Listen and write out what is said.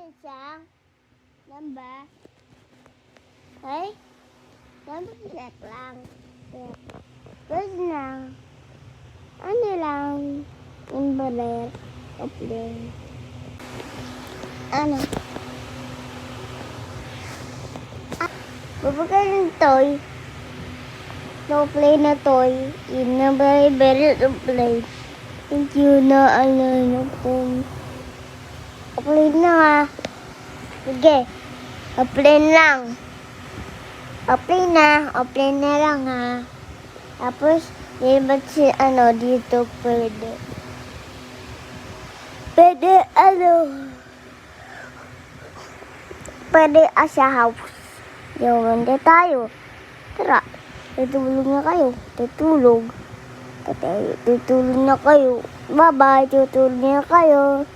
isang lamba ay lambat lang. Tapos na, ano lang, imbaler, kapling. Ano? Bubukay ng toy. No play na toy. Yun na very to play. Thank you na ano yung phone. Play na nga. Sige. Play lang. Play na lang ha. Tapos, ba't si ano dito pwede? Pwede sa house. Yung hindi tayo. Tara, tutulog na kayo. Tutulog na kayo. Bye-bye, tutulog na kayo.